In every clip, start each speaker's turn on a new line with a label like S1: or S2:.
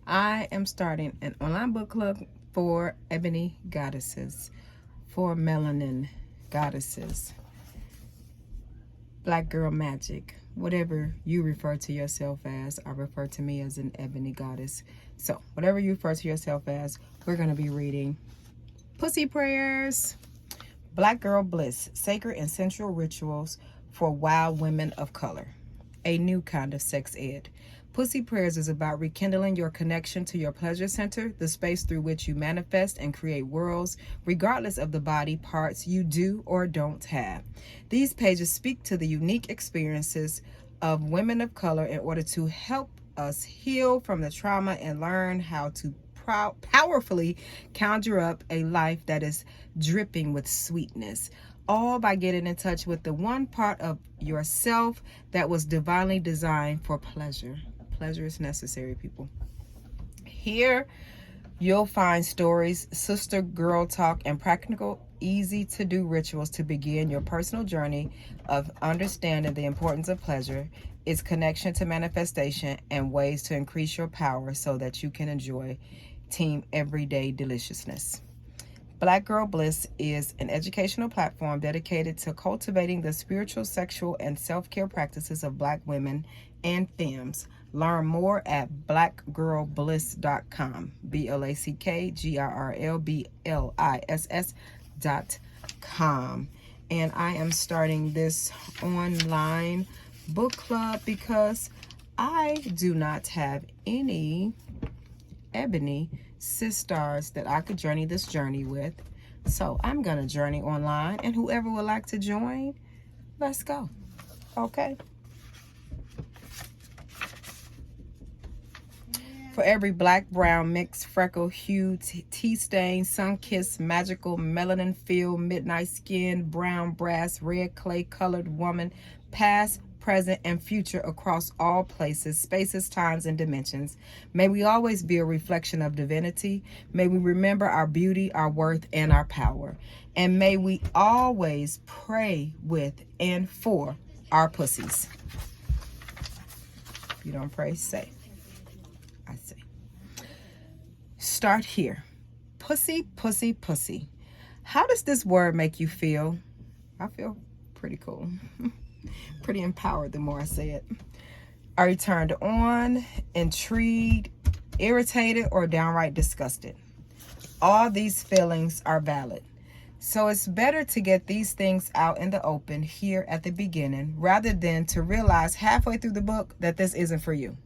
S1: I am starting an online book club for ebony goddesses, for melanin goddesses, black girl magic, whatever you refer to yourself as. I refer to me as an ebony goddess. So whatever you refer to yourself as, we're going to be reading Pussy Prayers, Black Girl Bliss, Sacred and Sensual Rituals for Wild Women of Color. A new kind of sex ed. Pussy Prayers is about rekindling your connection to your pleasure center, the space through which you manifest and create worlds, regardless of the body parts you do or don't have. These pages speak to the unique experiences of women of color in order to help us heal from the trauma and learn how to powerfully conjure up a life that is dripping with sweetness, all by getting in touch with the one part of yourself that was divinely designed for pleasure. Pleasure is necessary, people. Here you'll find stories, sister girl talk, and practical, easy to do rituals to begin your personal journey of understanding the importance of pleasure, its connection to manifestation, and ways to increase your power so that you can enjoy team everyday deliciousness. Black Girl Bliss is an educational platform dedicated to cultivating the spiritual, sexual, and self-care practices of Black women and femmes. Learn more at blackgirlbliss.com. blackgirlbliss.com. And I am starting this online book club because I do not have any ebony sisters that I could journey this journey with. So I'm going to journey online, and whoever would like to join, let's go. Okay. For every black, brown, mixed, freckle, hue, tea stain, sun-kissed, magical, melanin-filled, midnight skin, brown, brass, red, clay-colored woman, past, present, and future across all places, spaces, times, and dimensions. May we always be a reflection of divinity. May we remember our beauty, our worth, and our power. And may we always pray with and for our pussies. If you don't pray, say. I say. Start here. Pussy, pussy, pussy. How does this word make you feel? I feel pretty cool. Pretty empowered the more I say it. Are you turned on, intrigued, irritated, or downright disgusted? All these feelings are valid. So it's better to get these things out in the open here at the beginning rather than to realize halfway through the book that this isn't for you.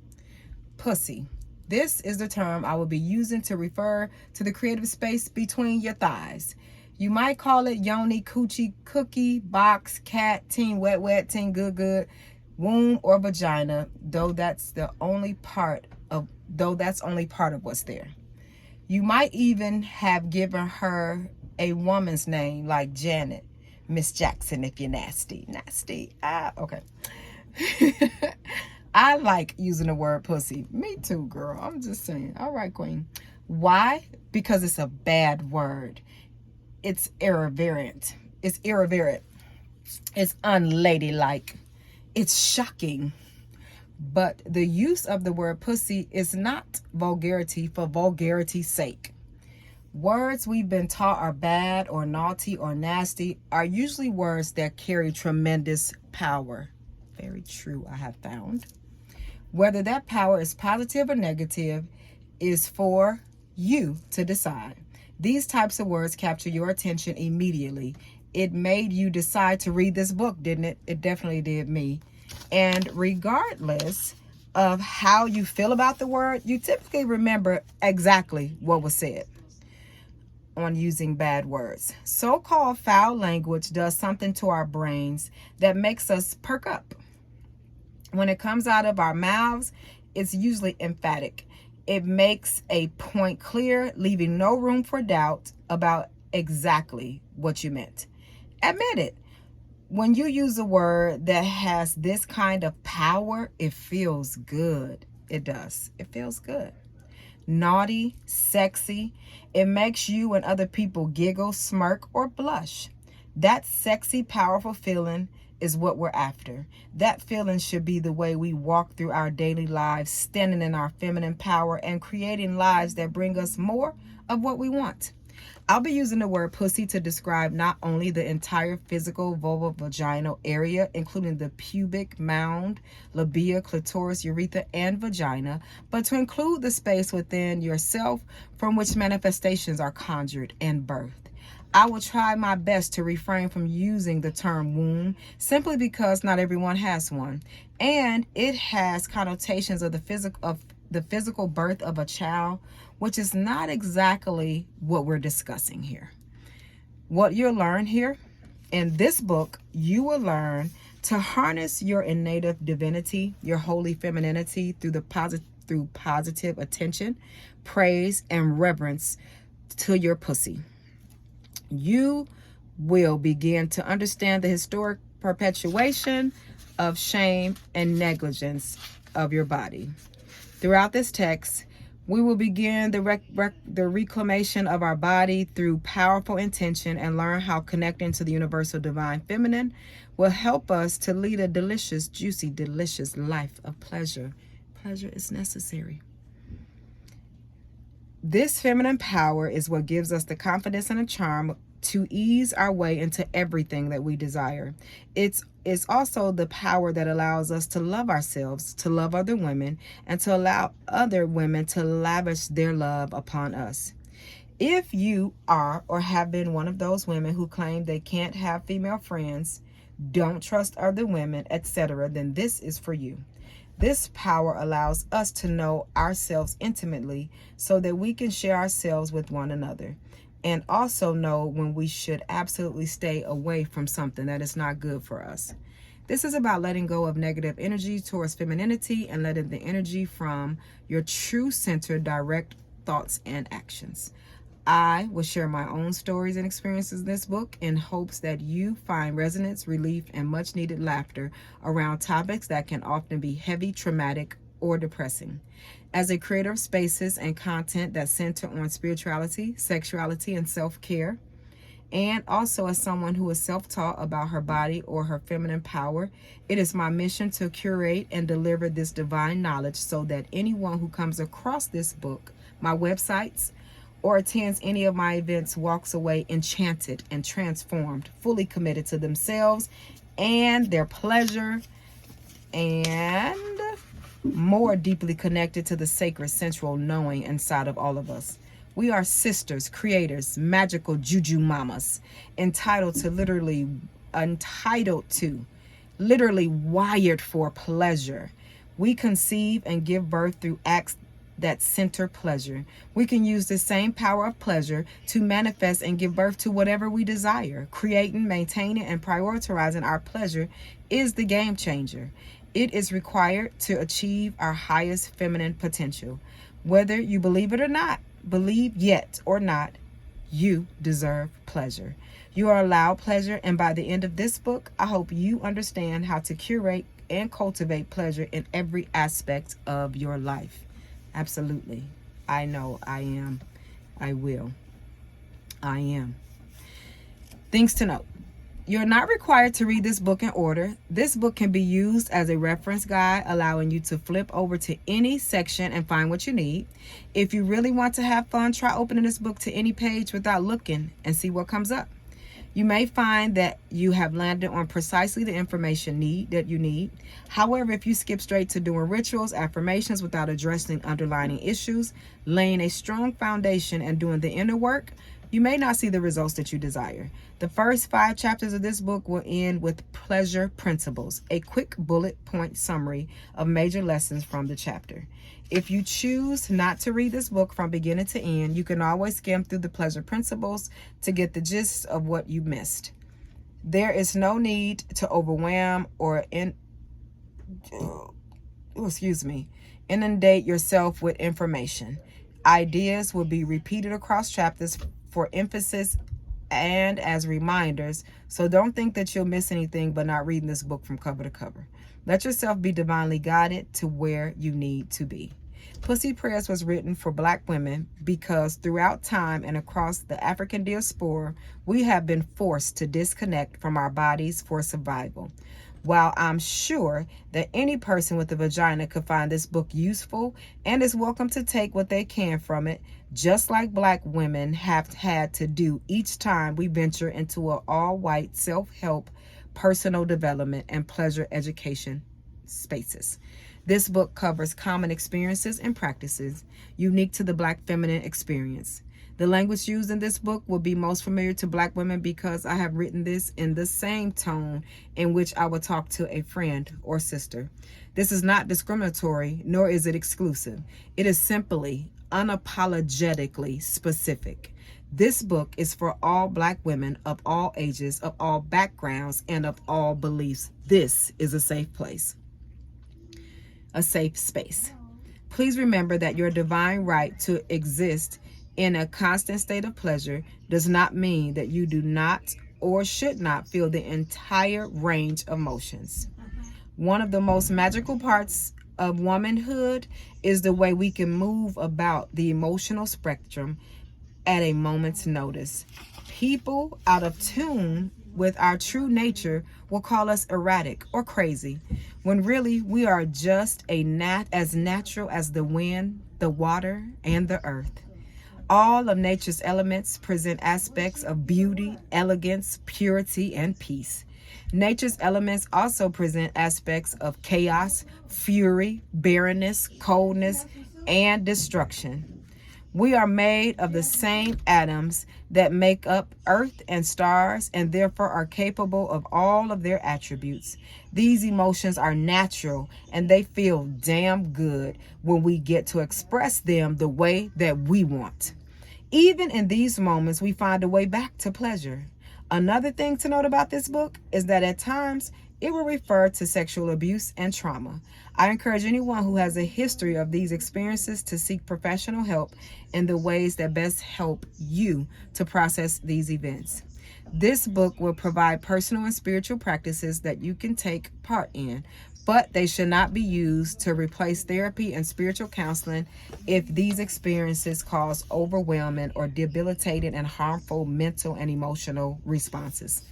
S1: Pussy. This is the term I will be using to refer to the creative space between your thighs. You might call it yoni, coochie, cookie, box, cat, teen wet wet, teen good good, womb, or vagina, though that's only part of what's there. You might even have given her a woman's name like Janet, Miss Jackson if you're nasty. Nasty. Okay. I like using the word pussy. Me too, girl. I'm just saying. All right, queen. Why? Because it's a bad word. It's irreverent. It's irreverent. It's unladylike. It's shocking. But the use of the word pussy is not vulgarity for vulgarity's sake. Words we've been taught are bad or naughty or nasty are usually words that carry tremendous power. Very true, I have found. Whether that power is positive or negative is for you to decide. These types of words capture your attention immediately. It made you decide to read this book, didn't it? It definitely did me. And regardless of how you feel about the word, you typically remember exactly what was said on using bad words. So-called foul language does something to our brains that makes us perk up. When it comes out of our mouths, it's usually emphatic. It makes a point clear, leaving no room for doubt about exactly what you meant. Admit it. When you use a word that has this kind of power, it feels good. It does. It feels good. Naughty, sexy. It makes you and other people giggle, smirk, or blush. That sexy, powerful feeling is what we're after. That feeling should be the way we walk through our daily lives, standing in our feminine power and creating lives that bring us more of what we want. I'll be using the word pussy to describe not only the entire physical vulva-vaginal area, including the pubic mound, labia, clitoris, urethra, and vagina, but to include the space within yourself from which manifestations are conjured and birthed. I will try my best to refrain from using the term womb simply because not everyone has one, and it has connotations of the physical birth of a child, which is not exactly what we're discussing here. What you'll learn here in this book, you will learn to harness your innate divinity, your holy femininity through positive attention, praise, and reverence to your pussy. You will begin to understand the historic perpetuation of shame and negligence of your body. Throughout this text, we will begin the reclamation of our body through powerful intention and learn how connecting to the universal divine feminine will help us to lead a delicious, juicy, delicious life of pleasure. Pleasure is necessary. This feminine power is what gives us the confidence and a charm to ease our way into everything that we desire. It's also the power that allows us to love ourselves, to love other women, and to allow other women to lavish their love upon us. If you are or have been one of those women who claim they can't have female friends, don't trust other women, etc., then this is for you. This power allows us to know ourselves intimately so that we can share ourselves with one another, and also know when we should absolutely stay away from something that is not good for us. This is about letting go of negative energy towards femininity and letting the energy from your true center direct thoughts and actions. I will share my own stories and experiences in this book in hopes that you find resonance, relief, and much needed laughter around topics that can often be heavy, traumatic, or depressing. As a creator of spaces and content that center on spirituality, sexuality, and self-care, and also as someone who is self-taught about her body or her feminine power, it is my mission to curate and deliver this divine knowledge so that anyone who comes across this book, my websites, or attends any of my events walks away enchanted and transformed, fully committed to themselves and their pleasure, and more deeply connected to the sacred sensual knowing inside of all of us. We are sisters, creators, magical juju mamas, entitled to literally wired for pleasure. We conceive and give birth through acts that center pleasure. We can use the same power of pleasure to manifest and give birth to whatever we desire. Creating, maintaining, and prioritizing our pleasure is the game changer. It is required to achieve our highest feminine potential. Whether you believe it or not, believe yet or not, you deserve pleasure. You are allowed pleasure, and by the end of this book, I hope you understand how to curate and cultivate pleasure in every aspect of your life. Absolutely. I know I am. I will. I am. Things to note. You're not required to read this book in order. This book can be used as a reference guide, allowing you to flip over to any section and find what you need. If you really want to have fun, try opening this book to any page without looking and see what comes up. You may find that you have landed on precisely the information that you need. However, if you skip straight to doing rituals, affirmations without addressing underlying issues, laying a strong foundation and doing the inner work, you may not see the results that you desire. The first 5 chapters of this book will end with pleasure principles, a quick bullet point summary of major lessons from the chapter. If you choose not to read this book from beginning to end, you can always skim through the pleasure principles to get the gist of what you missed. There is no need to overwhelm or inundate yourself with information. Ideas will be repeated across chapters for emphasis and as reminders, so don't think that you'll miss anything by not reading this book from cover to cover. Let yourself be divinely guided to where you need to be. Pussy Prayers was written for Black women because throughout time and across the African diaspora, we have been forced to disconnect from our bodies for survival. While I'm sure that any person with a vagina could find this book useful and is welcome to take what they can from it, just like Black women have had to do each time we venture into an all-white self-help, personal development, and pleasure education spaces. This book covers common experiences and practices unique to the Black feminine experience. The language used in this book will be most familiar to Black women because I have written this in the same tone in which I would talk to a friend or sister. This is not discriminatory, nor is it exclusive. It is simply unapologetically specific. This book is for all Black women of all ages, of all backgrounds, and of all beliefs. This is a safe place, a safe space. Please remember that your divine right to exist in a constant state of pleasure does not mean that you do not or should not feel the entire range of emotions. One of the most magical parts of womanhood is the way we can move about the emotional spectrum at a moment's notice. People out of tune with our true nature will call us erratic or crazy, when really we are just as natural as the wind, the water, and the earth. All of nature's elements present aspects of beauty, elegance, purity, and peace. Nature's elements also present aspects of chaos, fury, barrenness, coldness, and destruction. We are made of the same atoms that make up earth and stars, and therefore are capable of all of their attributes. These emotions are natural, and they feel damn good when we get to express them the way that we want. Even in these moments, we find a way back to pleasure. Another thing to note about this book is that at times it will refer to sexual abuse and trauma. I encourage anyone who has a history of these experiences to seek professional help in the ways that best help you to process these events. This book will provide personal and spiritual practices that you can take part in, but they should not be used to replace therapy and spiritual counseling if these experiences cause overwhelming or debilitating and harmful mental and emotional responses.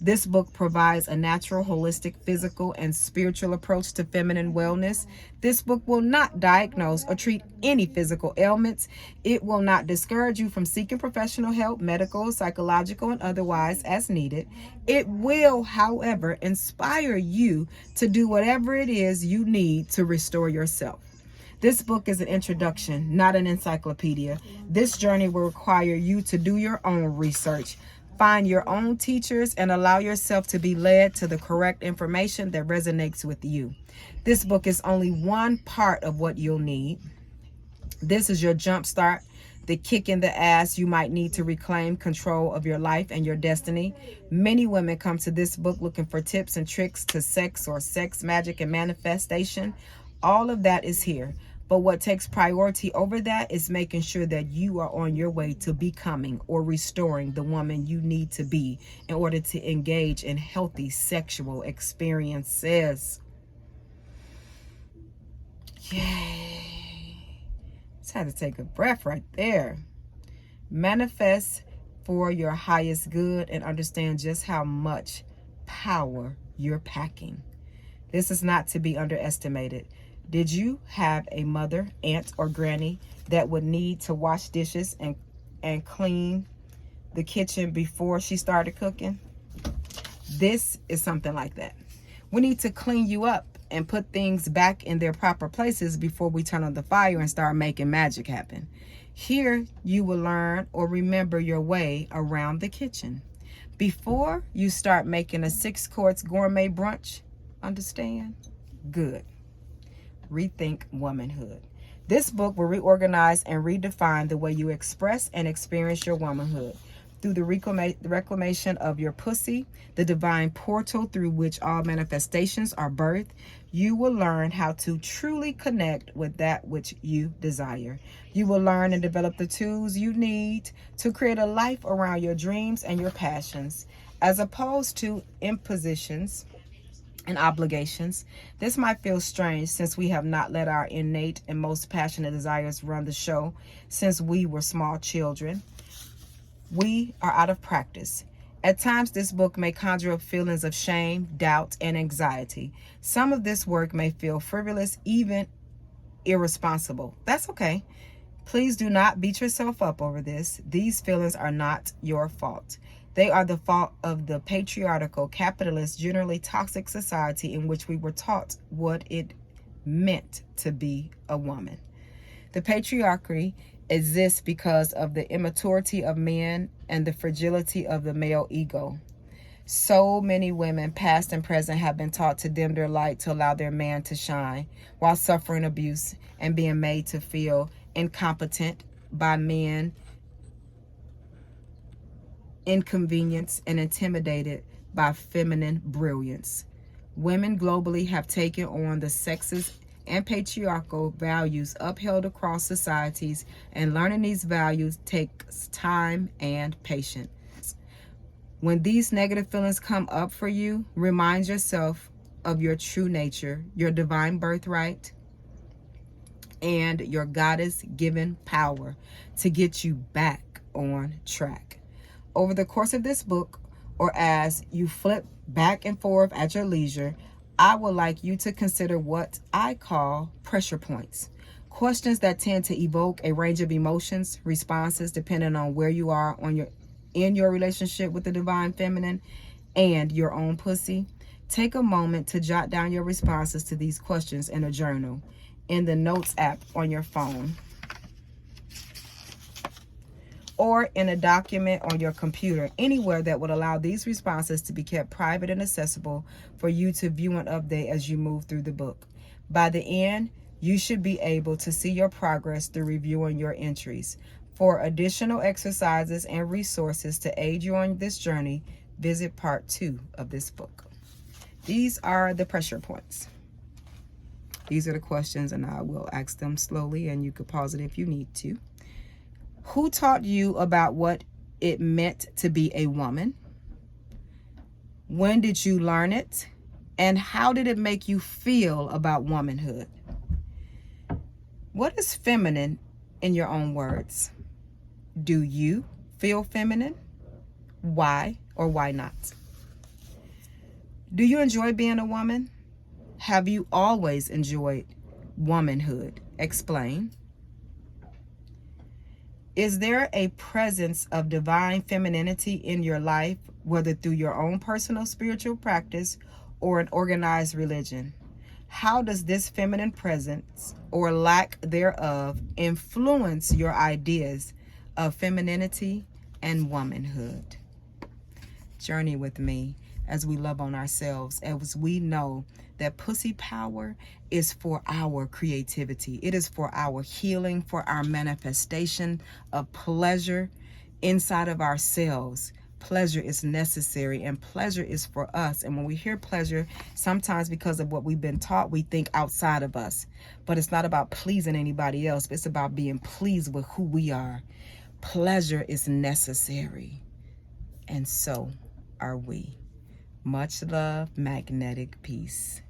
S1: This book provides a natural, holistic, physical, and spiritual approach to feminine wellness. This book will not diagnose or treat any physical ailments. It will not discourage you from seeking professional help, medical, psychological, and otherwise as needed. It will, however, inspire you to do whatever it is you need to restore yourself. This book is an introduction, not an encyclopedia. This journey will require you to do your own research, find your own teachers, and allow yourself to be led to the correct information that resonates with you. This book is only one part of what you'll need. This is your jump start, the kick in the ass you might need to reclaim control of your life and your destiny. Many women come to this book looking for tips and tricks to sex or sex magic and manifestation. All of that is here. But what takes priority over that is making sure that you are on your way to becoming or restoring the woman you need to be in order to engage in healthy sexual experiences. Yay. Just had to take a breath right there. Manifest for your highest good and understand just how much power you're packing. This is not to be underestimated. Did you have a mother, aunt, or granny that would need to wash dishes and clean the kitchen before she started cooking? This is something like that. We need to clean you up and put things back in their proper places before we turn on the fire and start making magic happen. Here, you will learn or remember your way around the kitchen. Before you start making a 6-course gourmet brunch, understand? Good. Rethink womanhood. This book will reorganize and redefine the way you express and experience your womanhood. Through the reclamation of your pussy, the divine portal through which all manifestations are birthed, you will learn how to truly connect with that which you desire. You will learn and develop the tools you need to create a life around your dreams and your passions, as opposed to impositions and obligations. This might feel strange since we have not let our innate and most passionate desires run the show since we were small children. We are out of practice. At times, this book may conjure up feelings of shame, doubt, and anxiety. Some of this work may feel frivolous, even irresponsible. That's okay. Please do not beat yourself up over this. These feelings are not your fault. They are the fault of the patriarchal, capitalist, generally toxic society in which we were taught what it meant to be a woman. The patriarchy exists because of the immaturity of men and the fragility of the male ego. So many women, past and present, have been taught to dim their light to allow their man to shine while suffering abuse and being made to feel incompetent by men, inconvenienced and intimidated by feminine brilliance. Women globally have taken on the sexist and patriarchal values upheld across societies, and learning these values takes time and patience. When these negative feelings come up for you, remind yourself of your true nature, your divine birthright, and your goddess-given power to get you back on track. Over the course of this book, or as you flip back and forth at your leisure, I would like you to consider what I call pressure points. Questions that tend to evoke a range of emotions, responses, depending on where you are in your relationship with the divine feminine and your own pussy. Take a moment to jot down your responses to these questions in a journal, in the notes app on your phone, or in a document on your computer, anywhere that would allow these responses to be kept private and accessible for you to view and update as you move through the book. By the end, you should be able to see your progress through reviewing your entries. For additional exercises and resources to aid you on this journey, visit part 2 of this book. These are the pressure points. These are the questions, and I will ask them slowly, and you could pause it if you need to. Who taught you about what it meant to be a woman? When did you learn it? And how did it make you feel about womanhood? What is feminine in your own words? Do you feel feminine? Why or why not? Do you enjoy being a woman? Have you always enjoyed womanhood? Explain. Is there a presence of divine femininity in your life, whether through your own personal spiritual practice or an organized religion? How does this feminine presence or lack thereof influence your ideas of femininity and womanhood? Journey with me as we love on ourselves, as we know that pussy power is for our creativity. It is for our healing, for our manifestation of pleasure inside of ourselves. Pleasure is necessary, and pleasure is for us. And when we hear pleasure, sometimes because of what we've been taught, we think outside of us. But it's not about pleasing anybody else. It's about being pleased with who we are. Pleasure is necessary, and so are we. Much love, magnetic peace.